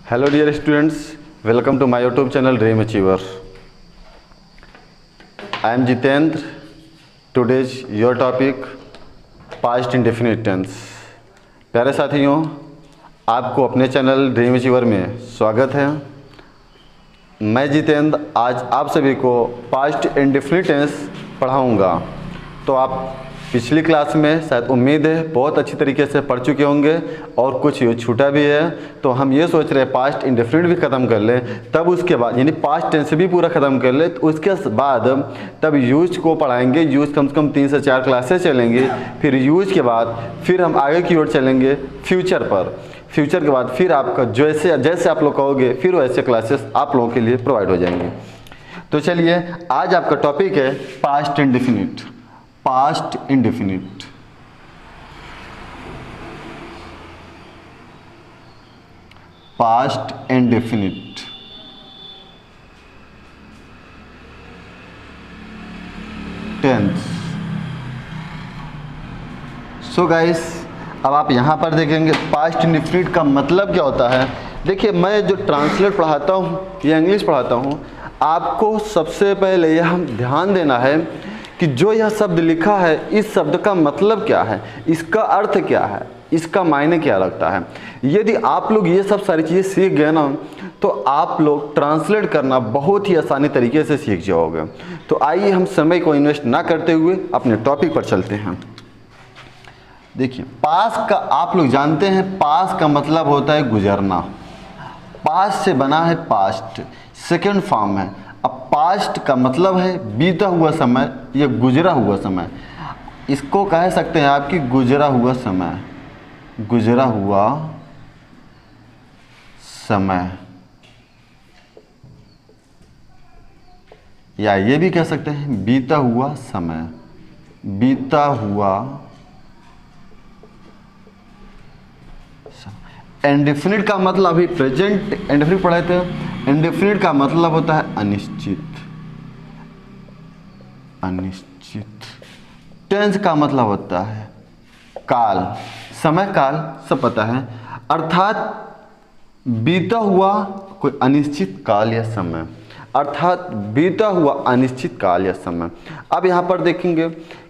Hello dear students, welcome to my YouTube channel Dream Achiever. I am Jitendra. Today's your topic past indefinite tense. प्यारे साथियों, आपको अपने channel dream achiever में स्वागत है। मैं जितेंद्र आज आप सभी को पास्ट इंडेफिनिट टेंस पढ़ाऊँगा। तो आप पिछली क्लास में शायद उम्मीद है बहुत अच्छी तरीके से पढ़ चुके होंगे और कुछ छूटा भी है। तो हम ये सोच रहे हैं पास्ट इंडेफिनिट भी ख़त्म कर लें, तब उसके बाद यानी पास्ट टेंस भी पूरा ख़त्म कर लें। तो उसके बाद तब यूज को पढ़ाएंगे। यूज कम से कम 3 से 4 क्लासेस चलेंगे। फिर यूज के बाद फिर हम आगे की ओर चलेंगे फ्यूचर पर। फ्यूचर के बाद फिर आपका जैसे जैसे आप लोग कहोगे फिर वैसे क्लासेस आप लोगों के लिए प्रोवाइड हो जाएंगे। तो चलिए आज आपका टॉपिक है past indefinite. Past indefinite past indefinite tense. So guys, अब आप यहां पर देखेंगे पास्ट इंडेफिनिट का मतलब क्या होता है। देखिए, मैं जो ट्रांसलेट पढ़ाता हूं या इंग्लिश पढ़ाता हूं, आपको सबसे पहले यह ध्यान देना है कि जो यह शब्द लिखा है इस शब्द का मतलब क्या है, इसका अर्थ क्या है, इसका मायने क्या रखता है। यदि आप लोग ये सब सारी चीज़ें सीख गए ना, तो आप लोग ट्रांसलेट करना बहुत ही आसानी तरीके से सीख जाओगे। तो आइए हम समय को इन्वेस्ट ना करते हुए अपने टॉपिक पर चलते हैं। देखिए, पास का आप लोग जानते हैं, पास का मतलब होता है गुजरना। पास से बना है पास्ट, सेकेंड फॉर्म है। अब पास्ट का मतलब है बीता हुआ समय या गुजरा हुआ समय। इसको कह सकते हैं आपकी गुजरा हुआ समय, गुजरा हुआ समय, या ये भी कह सकते हैं बीता हुआ समय, बीता हुआ। इंडेफिनिट का मतलब अभी प्रेजेंट इंडेफिनिट पढ़े थे। इंडेफिनिट का मतलब होता है अनिश्चित, अनिश्चित। टेंस का मतलब होता है काल, समय काल सब पता है, अर्थात बीता हुआ कोई अनिश्चित काल या समय, अर्थात बीता हुआ अनिश्चित काल या समय। अब यहाँ पर देखेंगे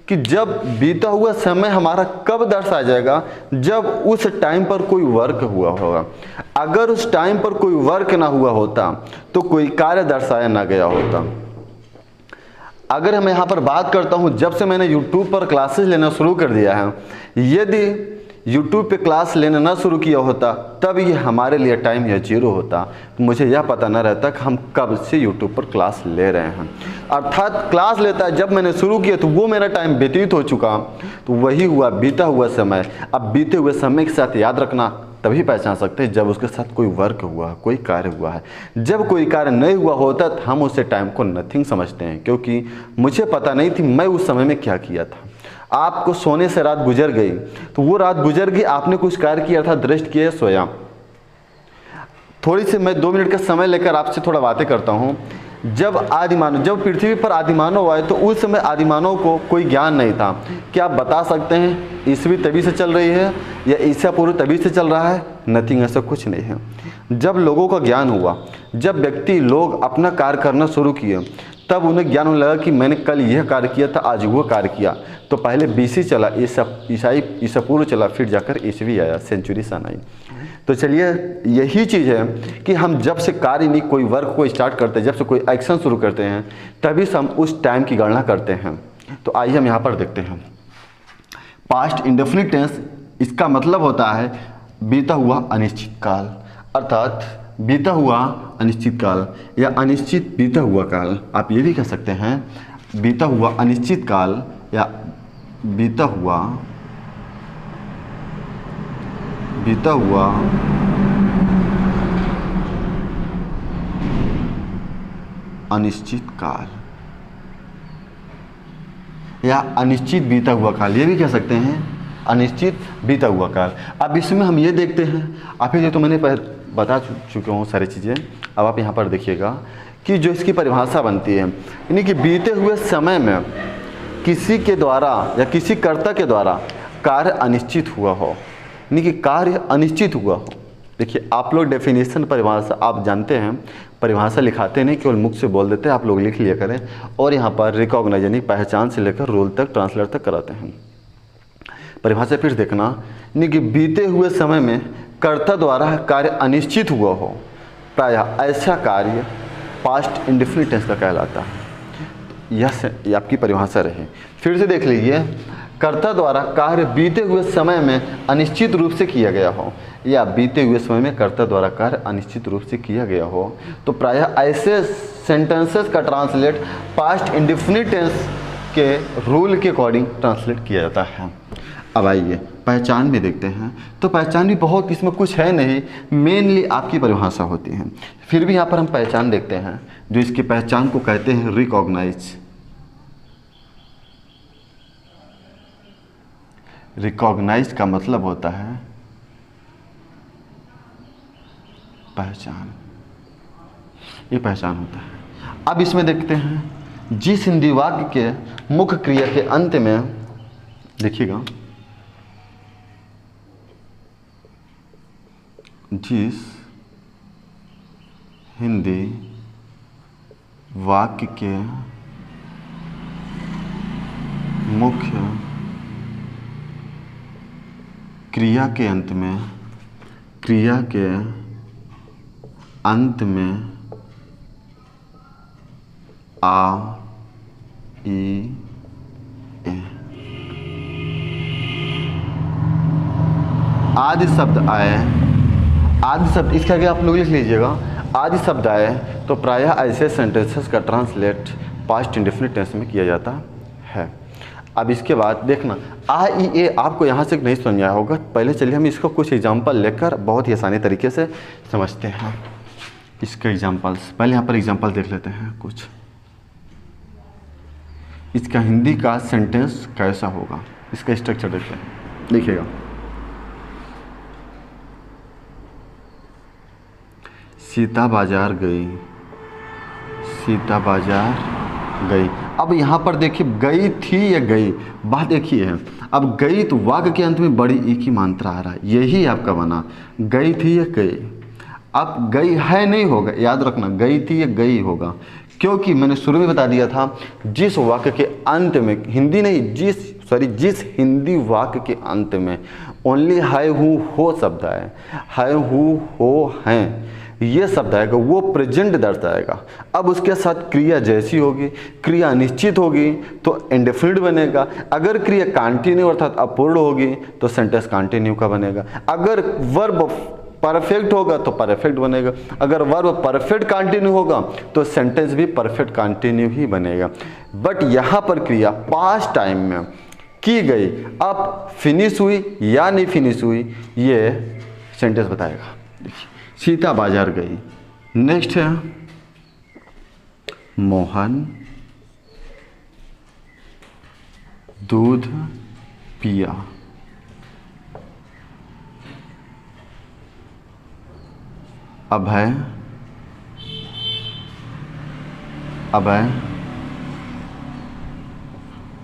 कि जब बीता हुआ समय हमारा कब दर्शाया जाएगा, जब उस टाइम पर कोई वर्क हुआ होगा। अगर उस टाइम पर कोई वर्क ना हुआ होता तो कोई कार्य दर्शाया ना गया होता। अगर मैं यहाँ पर बात करता हूँ, जब से मैंने YouTube पर क्लासेस लेना शुरू कर दिया है, यदि YouTube पे क्लास लेना ना शुरू किया होता तब ये हमारे लिए टाइम या जीरो होता। तो मुझे यह पता ना रहता कि हम कब से YouTube पर क्लास ले रहे हैं। अर्थात क्लास लेता है जब मैंने शुरू किया तो वो मेरा टाइम व्यतीत हो चुका, तो वही हुआ बीता हुआ समय। अब बीते हुए समय के साथ याद रखना तभी पहचान सकते हैं जब उसके साथ कोई वर्क हुआ, कोई कार्य हुआ है। जब कोई कार्य नहीं हुआ होता तो हम उस टाइम को नथिंग समझते हैं, क्योंकि मुझे पता नहीं थी मैं उस समय में क्या किया था। आपको सोने से रात गुजर गई तो वो रात गुजर गई, आपने कुछ कार्य किया था, दृष्टि किया, सोया। थोड़ी सी मैं 2 मिनट का समय लेकर आपसे थोड़ा बातें करता हूँ। जब आदिमानव, जब पृथ्वी पर आदिमानव आए तो उस समय आदिमानव को कोई ज्ञान नहीं था। क्या आप बता सकते हैं ईस्वी तभी से चल रही है या ईसा पूर्व तभी से चल रहा है? नथिंग, ऐसा कुछ नहीं है। जब लोगों का ज्ञान हुआ, जब व्यक्ति लोग अपना कार्य करना शुरू किए, तब उन्हें ज्ञान होने लगा कि मैंने कल यह कार्य किया था, आज वो कार्य किया। तो पहले BC चला, ईसा पूर्व चला, फिर जाकर ईस्वी आया, सेंचुरी सन आई। तो चलिए, यही चीज़ है कि हम जब से कार्य नहीं कोई वर्क को स्टार्ट करते हैं, जब से कोई एक्शन शुरू करते हैं, तभी से हम उस टाइम की गणना करते हैं। तो आइए हम यहाँ पर देखते हैं पास्ट इंडेफिनिट टेंस। इसका मतलब होता है बीता हुआ अनिश्चित काल, अर्थात बीता हुआ अनिश्चित काल या अनिश्चित बीता हुआ काल। आप ये भी कह सकते हैं बीता हुआ अनिश्चित काल या बीता हुआ अनिश्चित काल या अनिश्चित बीता हुआ काल, ये भी कह सकते हैं अनिश्चित बीता हुआ काल। अब इसमें हम ये देखते हैं, आप ये तो मैंने बता चुके हूँ सारी चीज़ें। अब आप यहाँ पर देखिएगा कि जो इसकी परिभाषा बनती है, यानी कि बीते हुए समय में किसी के द्वारा या किसी कर्ता के द्वारा कार्य अनिश्चित हुआ हो, यानी कि कार्य अनिश्चित हुआ हो, देखिए आप लोग डेफिनेशन परिभाषा आप जानते हैं, परिभाषा लिखाते नहीं, केवल मुख से बोल देते हैं, आप लोग लिख लिया करें। और यहाँ पर रिकॉग्नाइज यानी पहचान से लेकर रोल तक, ट्रांसलेट तक कराते हैं। परिभाषा फिर देखना, यानी कि बीते हुए समय में कर्ता द्वारा कार्य अनिश्चित हुआ हो, प्रायः ऐसा कार्य पास्ट इंडेफिनिट टेंस का कहलाता है। यह आपकी परिभाषा रही। फिर से देख लीजिए, कर्ता द्वारा कार्य बीते हुए समय में अनिश्चित रूप से किया गया हो, या बीते हुए समय में कर्ता द्वारा कार्य अनिश्चित रूप से किया गया हो, तो प्रायः ऐसे सेंटेंसेस का ट्रांसलेट पास्ट इंडेफिनिट टेंस के रूल के अकॉर्डिंग ट्रांसलेट किया जाता है। अब आइए पहचान भी देखते हैं। तो पहचान भी बहुत, इसमें कुछ है नहीं, मेनली आपकी परिभाषा होती है। फिर भी यहाँ पर हम पहचान देखते हैं, जो इसकी पहचान को कहते हैं रिकॉग्नाइज। रिकॉग्नाइज का मतलब होता है पहचान, ये पहचान होता है। अब इसमें देखते हैं, जिस हिंदी वाक्य के मुख्य क्रिया के अंत में, देखिएगा, जिस हिंदी वाक्य के मुख्य क्रिया के अंत में, क्रिया के अंत में आ, ई, ए आदि शब्द आए, आदि शब्द, इसके आगे आप लोग लिख लीजिएगा, आदि शब्द आए तो प्रायः ऐसे सेंटेंसेस का ट्रांसलेट पास्ट इंडेफिनिट टेंस में किया जाता है। अब इसके बाद देखना, आ, ई, ए आपको यहाँ से नहीं समझ आया होगा। पहले चलिए हम इसको कुछ एग्जाम्पल लेकर बहुत ही आसानी तरीके से समझते हैं इसके एग्जाम्पल्स। पहले यहाँ पर एग्जाम्पल देख लेते हैं कुछ। इसका हिंदी का सेंटेंस कैसा होगा, इसका स्ट्रक्चर देखते हैं, देखिएगा। सीता बाजार गई, सीता बाजार गई। अब यहाँ पर देखिए, गई थी या गई, बात एक ही है। अब गई तो वाक्य के अंत में बड़ी ई की मात्रा आ रहा है, यही आपका बना, गई थी या गई। अब गई है नहीं होगा, याद रखना, गई थी या गई होगा, क्योंकि मैंने शुरू में बता दिया था, जिस वाक्य के अंत में, हिंदी नहीं, जिस हिंदी वाक्य के अंत में ओनली है, हूँ, हो शब्द है, हूँ, हो, हैं, ये शब्द आएगा, वो प्रेजेंट दर्शाएगा। अब उसके साथ क्रिया जैसी होगी, क्रिया निश्चित होगी तो इंडेफिनिट बनेगा। अगर क्रिया कंटिन्यू अर्थात अपूर्ण होगी तो सेंटेंस कंटिन्यू का बनेगा। अगर वर्ब परफेक्ट होगा तो परफेक्ट बनेगा। अगर वर्ब परफेक्ट कंटिन्यू होगा तो सेंटेंस भी परफेक्ट कंटिन्यू ही बनेगा। बट यहाँ पर क्रिया पास्ट टाइम में की गई, अब फिनिश हुई या नहीं फिनिश हुई, ये सेंटेंस बताएगा। देखिए, सीता बाजार गई। नेक्स्ट है, मोहन दूध पिया। अभय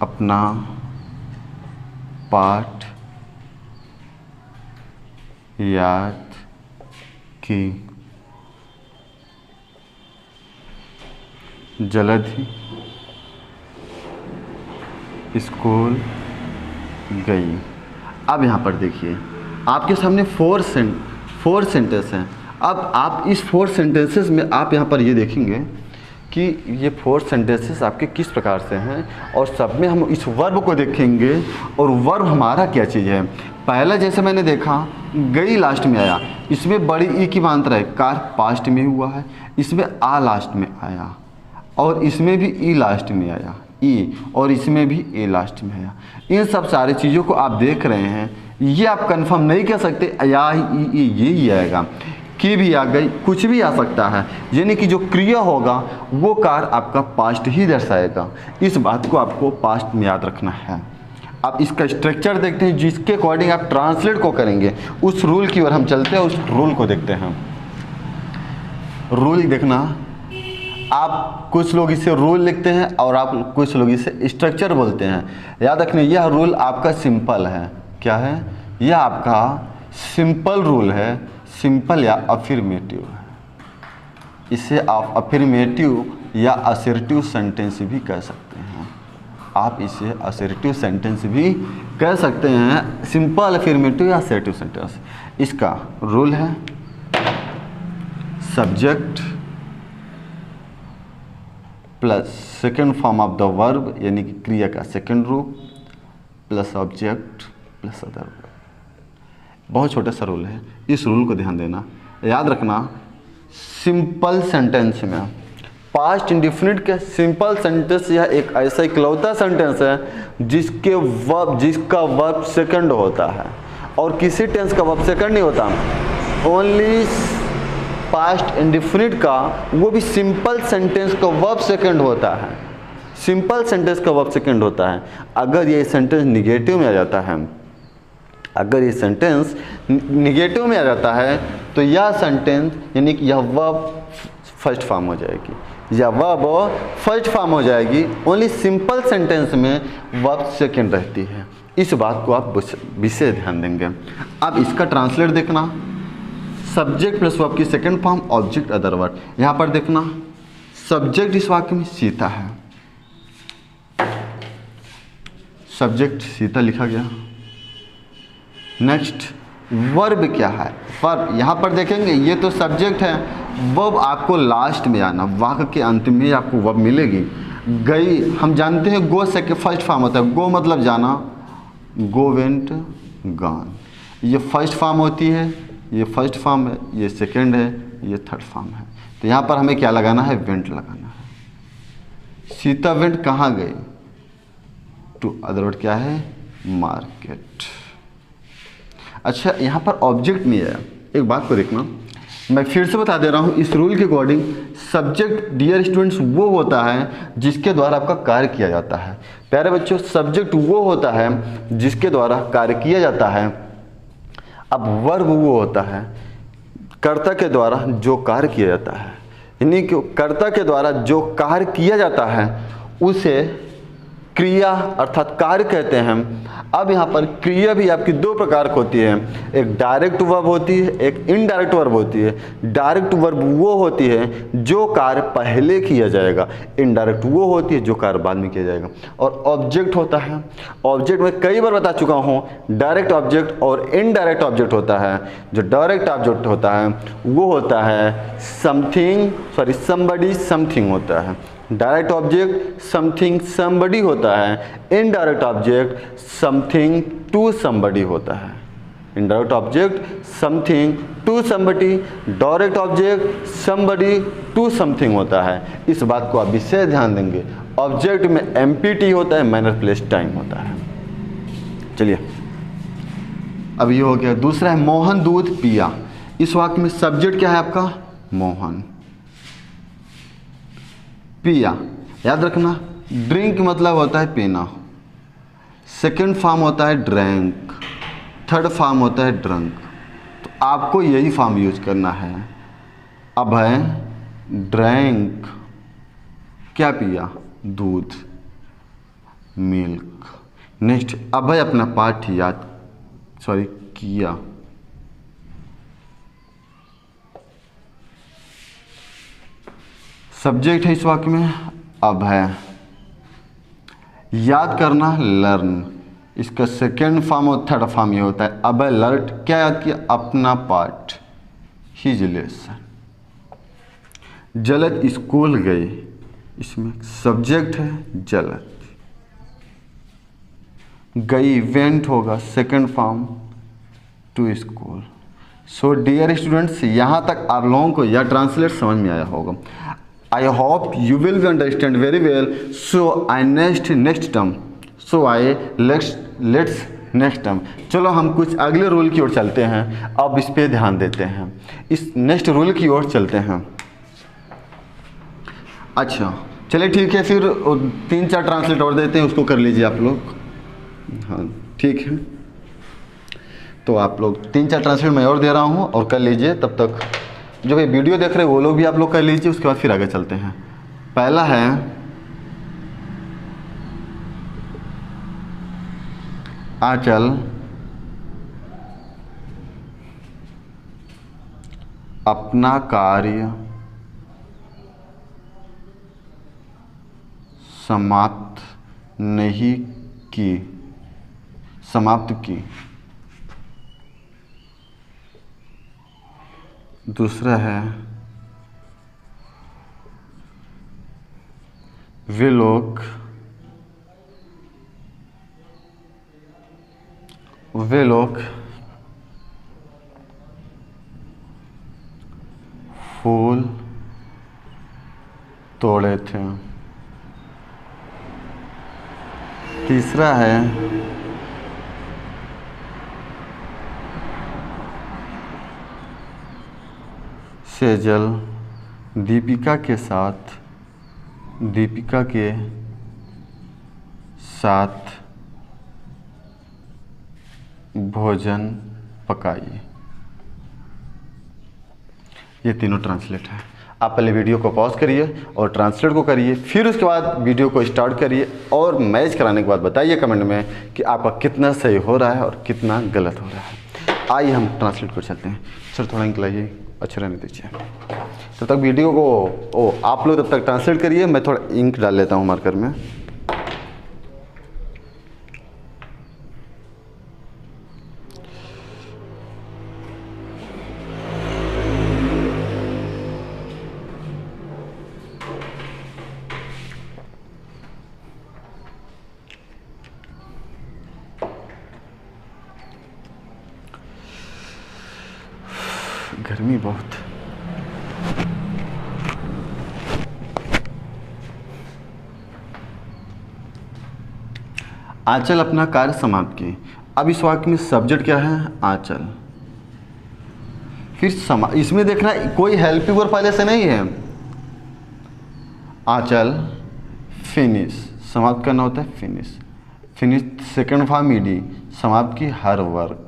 अपना पाठ याद की। जल्द ही स्कूल गई। अब यहाँ पर देखिए, आपके सामने फोर सेंटेंस हैं। अब आप इस 4 सेंटेंसेस में आप यहाँ पर ये देखेंगे कि ये 4 सेंटेंसेस आपके किस प्रकार से हैं, और सब में हम इस वर्ब को देखेंगे। और वर्ब हमारा क्या चीज़ है। पहला जैसे मैंने देखा, गई लास्ट में आया, इसमें बड़ी ई की मात्रा है, कार पास्ट में हुआ है, इसमें आ लास्ट में आया, और इसमें भी ई लास्ट में आया, ई, और इसमें भी ए लास्ट में आया। इन सब सारी चीज़ों को आप देख रहे हैं, ये आप कंफर्म नहीं कर सकते या ई यही आएगा, की भी आ गई, कुछ भी आ सकता है, यानी कि जो क्रिया होगा वो कार आपका पास्ट ही दर्शाएगा। इस बात को आपको पास्ट में याद रखना है। अब इसका स्ट्रक्चर देखते हैं, जिसके अकॉर्डिंग आप ट्रांसलेट को करेंगे, उस रूल की ओर हम चलते हैं, उस रूल को देखते हैं। रूल देखना, आप कुछ लोग इसे रूल लिखते हैं और आप कुछ लोग इसे स्ट्रक्चर बोलते हैं। याद रखना, यह रूल आपका सिंपल है। क्या है? यह आपका सिंपल रूल है। सिंपल या अफर्मेटिव है। इसे आप अफर्मेटिव या असर्टिव सेंटेंस भी कह सकते हैं। आप इसे असर्टिव सेंटेंस भी कह सकते हैं, सिंपल अफर्मेटिव या असर्टिव सेंटेंस। इसका रूल है subject plus second form of the verb, यानी कि क्रिया का सेकेंड रूप, plus object plus other verb. बहुत छोटा सा रूल है, इस रूल को ध्यान देना, याद रखना। सिंपल सेंटेंस में पास्ट इंडेफिनिट के सिंपल सेंटेंस यह एक ऐसा इकलौता सेंटेंस है जिसका वर्ब सेकंड होता है, और किसी टेंस का वर्ब सेकंड नहीं होता। ओनली पास्ट इंडेफिनिट का, वो भी सिंपल सेंटेंस का वर्ब सेकंड होता है। सिंपल सेंटेंस का वर्ब सेकंड होता है। अगर ये सेंटेंस निगेटिव में आ जाता है, अगर ये सेंटेंस निगेटिव में आ जाता है तो यह सेंटेंस यानी कि यह वर्ब फर्स्ट फॉर्म हो जाएगी, या वर्ब फर्स्ट फॉर्म हो जाएगी। ओनली सिंपल सेंटेंस में वर्ब सेकंड रहती है। इस बात को आप विशेष ध्यान देंगे। अब इसका ट्रांसलेट देखना, सब्जेक्ट प्लस वर्ब की second form, object other word. यहाँ पर देखना, सब्जेक्ट इस वाक्य में सीता है, सब्जेक्ट सीता लिखा गया। नेक्स्ट वर्ब क्या है, वर्ब यहाँ पर देखेंगे, ये तो सब्जेक्ट है, वर्ब आपको लास्ट में आना, वाक्य के अंत में आपको वर्ब मिलेगी। गई, हम जानते हैं गो से फर्स्ट फॉर्म होता है, गो मतलब जाना, गो वेंट गॉन, ये फर्स्ट फॉर्म होती है, ये फर्स्ट फॉर्म है, ये सेकंड है, ये थर्ड फॉर्म है। तो यहाँ पर हमें क्या लगाना है, वेंट लगाना है। सीता वेंट कहाँ गई, टू अदर वर्ड क्या है, मार्केट। अच्छा, यहाँ पर ऑब्जेक्ट नहीं है, एक बात को देखना, मैं फिर से बता दे रहा हूँ इस रूल के अकॉर्डिंग। सब्जेक्ट डियर स्टूडेंट्स वो होता है जिसके द्वारा आपका कार्य किया जाता है। प्यारे बच्चों, सब्जेक्ट वो होता है जिसके द्वारा कार्य किया जाता है। अब वर्ब वो होता है कर्ता के द्वारा जो कार्य किया जाता है, यानी कि कर्ता के द्वारा जो कार्य किया जाता है उसे क्रिया अर्थात कार्य कहते हैं। अब यहाँ पर क्रिया भी आपकी दो प्रकार की होती है, एक डायरेक्ट वर्ब होती है, एक इनडायरेक्ट वर्ब होती है। डायरेक्ट वर्ब वो होती है जो कार्य पहले किया जाएगा, इनडायरेक्ट वो होती है जो कार्य बाद में किया जाएगा। और ऑब्जेक्ट होता है, ऑब्जेक्ट में कई बार बता चुका हूँ, डायरेक्ट ऑब्जेक्ट और इनडायरेक्ट ऑब्जेक्ट होता है। जो डायरेक्ट ऑब्जेक्ट होता है वो होता है समबडी समथिंग होता है। डायरेक्ट ऑब्जेक्ट समथिंग समबडी होता है, indirect object something to somebody होता है। Indirect object something to somebody, direct object somebody to something होता है। इस बात को आप विशेष ध्यान देंगे। ऑब्जेक्ट में एमपीटी होता है, मैनर प्लेस टाइम होता है। चलिए, अब ये हो गया। दूसरा है मोहन दूध पिया। इस वाक्य में सब्जेक्ट क्या है आपका, मोहन, पिया। याद रखना, ड्रिंक मतलब होता है पीना, सेकंड फॉर्म होता है ड्रैंक, थर्ड फॉर्म होता है ड्रंक। तो आपको यही फॉर्म यूज करना है। अब है ड्रैंक, क्या पिया, दूध, मिल्क। नेक्स्ट अब है अपना पाठ याद किया। सब्जेक्ट है इस वाक्य में, अब है याद करना, लर्न। इसका सेकेंड फॉर्म और थर्ड फॉर्म ये होता है। अब है लर्न, क्या याद किया, अपना पाठ, हिज लेसन। जलद स्कूल गए, इसमें सब्जेक्ट है जलद, गई वेंट होगा, second form to school. So dear students, यहाँ तक आप लोगों को यह ट्रांसलेट समझ में आया होगा। I hope you will be understand very well. So I next term. So I let's next term. चलो हम कुछ अगले रूल की ओर चलते हैं। अब इस पे ध्यान देते हैं, इस नेक्स्ट रूल की ओर चलते हैं। अच्छा चलिए ठीक है, फिर 3-4 ट्रांसलेट और देते हैं, उसको कर लीजिए आप लोग। हाँ ठीक है, तो आप लोग 3-4 ट्रांसलेट मैं और दे रहा हूँ और कर लीजिए। तब तक जो ये वीडियो देख रहे हैं वो लोग भी आप लोग कर लीजिए, उसके बाद फिर आगे चलते हैं। पहला है आंचल अपना कार्य समाप्त की। दूसरा है वे लोग फूल तोड़े थे। तीसरा है सेजल दीपिका के साथ भोजन पकाइए। ये तीनों ट्रांसलेट है। आप पहले वीडियो को पॉज करिए और ट्रांसलेट को करिए, फिर उसके बाद वीडियो को स्टार्ट करिए और मैच कराने के बाद बताइए कमेंट में कि आपका कितना सही हो रहा है और कितना गलत हो रहा है। आइए हम ट्रांसलेट को चलते हैं। सर थोड़ा इंक लाइए, अच्छे रहने दीजिए। तब तक वीडियो को आप लोग तब तक ट्रांसलेट करिए, मैं थोड़ा इंक डाल लेता हूँ मार्कर में। गर्मी बहुत। आंचल अपना कार्य समाप्त की। अब इस वाक्य में सब्जेक्ट क्या है? आंचल। फिर इसमें देखना कोई हेल्पिंग वर्ब पहले से नहीं है। आंचल फिनिश, समाप्त करना होता है finish. Finish second form ED, समाप्त की हर वर्ग।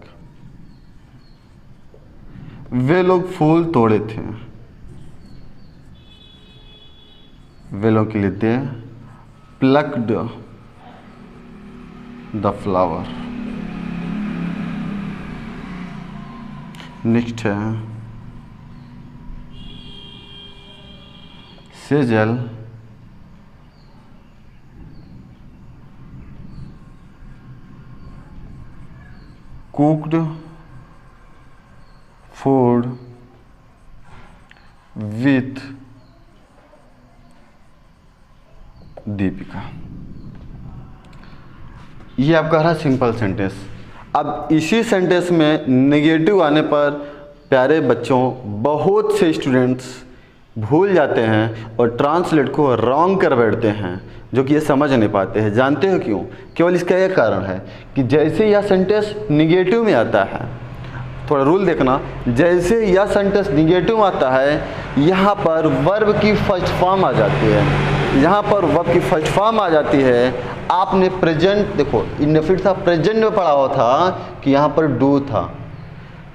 वे लोग फूल तोड़े थे। वे लोग के लिए दे प्लक्ड द फ्लावर। नेक्स्ट है Sejal cooked food with Deepika. ये आपका रहा सिंपल सेंटेंस। अब इसी सेंटेंस में नेगेटिव आने पर प्यारे बच्चों बहुत से स्टूडेंट्स भूल जाते हैं और ट्रांसलेट को रॉन्ग कर बैठते हैं, जो कि ये समझ नहीं पाते हैं। जानते हो क्यों? केवल इसका एक कारण है कि जैसे यह सेंटेंस निगेटिव में आता है, थोड़ा रूल देखना, जैसे यह सेंटेंस निगेटिव आता है यहाँ पर वर्ब की फर्स्ट फॉर्म आ जाती है। यहाँ पर वर्ब की फर्स्ट फॉर्म आ जाती है। आपने प्रेजेंट देखो, इनफिनिट था, प्रेजेंट में पढ़ा हुआ था कि यहाँ पर डू था,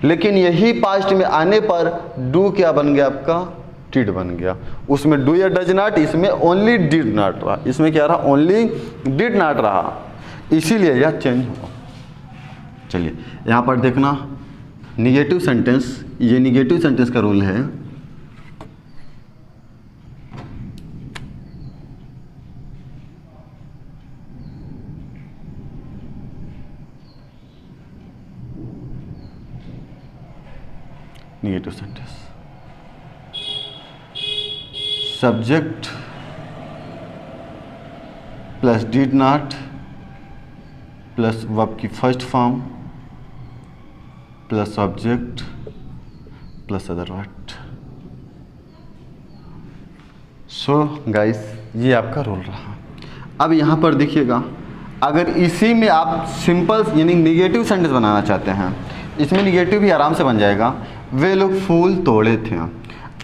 लेकिन यही पास्ट में आने पर डू क्या बन गया? आपका डिड बन गया। उसमें डू या डज नॉट, इसमें ओनली डिड नॉट रहा। इसमें क्या रहा? ओनली डिड नॉट रहा, इसीलिए यह चेंज हुआ। चलिए यहाँ पर देखना निगेटिव सेंटेंस, ये निगेटिव सेंटेंस का रूल है। Negative sentence subject plus did not plus verb की first form plus object plus other word. So guys ये आपका रूल रहा। अब यहाँ पर देखिएगा, अगर इसी में आप सिंपल यानी निगेटिव सेंटेंस बनाना चाहते हैं, इसमें निगेटिव भी आराम से बन जाएगा। वे लोग फूल तोड़े थे।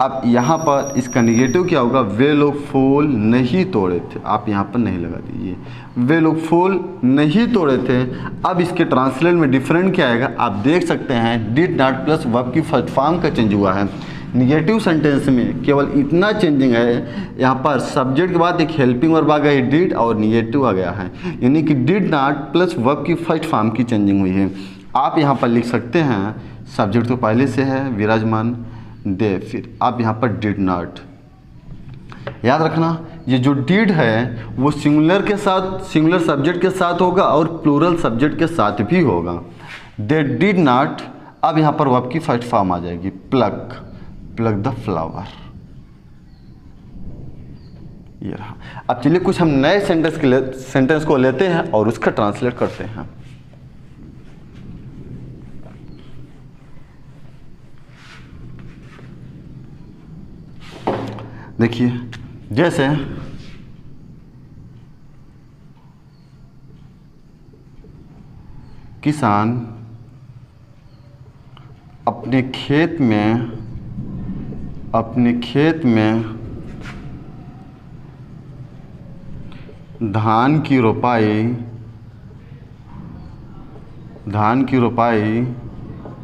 अब यहाँ पर इसका निगेटिव क्या होगा? वे लोग फूल नहीं तोड़े थे। आप यहाँ पर नहीं लगा दीजिए, वे लोग फूल नहीं तोड़े थे। अब इसके ट्रांसलेट में डिफरेंट क्या आएगा? आप देख सकते हैं डिड नॉट प्लस वर्ब की फर्स्ट फॉर्म का चेंज हुआ है। निगेटिव सेंटेंस में केवल इतना चेंजिंग है, यहाँ पर सब्जेक्ट के बाद एक हेल्पिंग वर्ब आ गई डिड और निगेटिव आ गया है, यानी कि डिड नॉट प्लस वर्ब की फर्स्ट फॉर्म की चेंजिंग हुई है। आप यहाँ पर लिख सकते हैं सब्जेक्ट तो पहले से है विराजमान, दे। फिर अब यहाँ पर डिड नॉट, याद रखना ये जो डिड है वो सिंगुलर के साथ, सिंगुलर सब्जेक्ट के साथ होगा और प्लूरल सब्जेक्ट के साथ भी होगा। दे डिड नॉट, अब यहाँ पर वर्ब की फर्स्ट फॉर्म आ जाएगी प्लक, प्लक द फ्लावर। ये रहा। अब चलिए कुछ हम नए सेंटेंस को लेते हैं और उसका ट्रांसलेट करते हैं। देखिए जैसे किसान अपने खेत में धान की रोपाई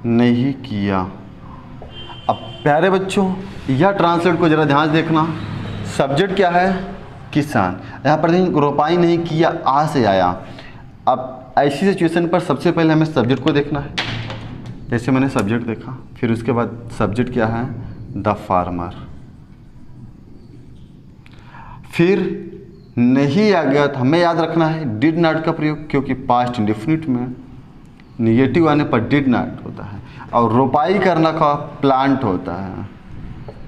नहीं किया। अब प्यारे बच्चों यह ट्रांसलेट को जरा ध्यान से देखना। सब्जेक्ट क्या है? किसान। यहाँ पर रोपाई नहीं किया, आ से आया। अब ऐसी सिचुएशन पर सबसे पहले हमें सब्जेक्ट को देखना है। जैसे मैंने सब्जेक्ट देखा, फिर उसके बाद सब्जेक्ट क्या है? The farmer. फिर नहीं आ गया तो हमें याद रखना है डिड नॉट का प्रयोग, क्योंकि पास्ट इंडेफिनिट में निगेटिव आने पर डिड नॉट होता है और रोपाई करना का प्लांट होता है।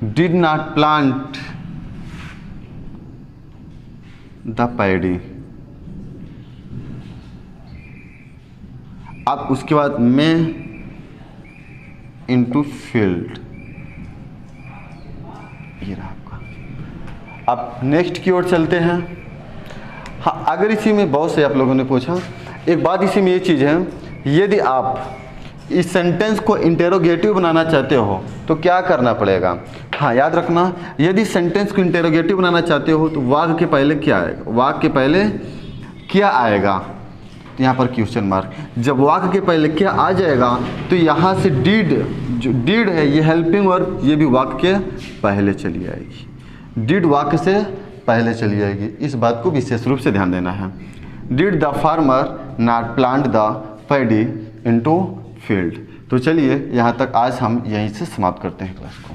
Did not plant the paddy. अब उसके बाद में इनटू फील्ड, ये रहा आपका। अब नेक्स्ट की ओर चलते हैं। हाँ, अगर इसी में बहुत से आप लोगों ने पूछा, एक बात इसी में ये चीज़ है, यदि आप इस सेंटेंस को इंटेरोगेटिव बनाना चाहते हो तो क्या करना पड़ेगा? हाँ, याद रखना, यदि सेंटेंस को इंटेरोगेटिव बनाना चाहते हो तो वाक्य के पहले क्या आएगा? वाक्य के पहले क्या आएगा? तो यहाँ पर क्वेश्चन मार्क। जब वाक्य के पहले क्या आ जाएगा तो यहाँ से डिड, जो डिड है ये हेल्पिंग वर्ब, ये भी वाक्य के पहले चली आएगी। डिड वाक्य से पहले चली जाएगी, इस बात को विशेष रूप से ध्यान देना है। Did the farmer not plant the paddy into field. तो चलिए यहाँ तक आज हम यहीं से समाप्त करते हैं क्लास को।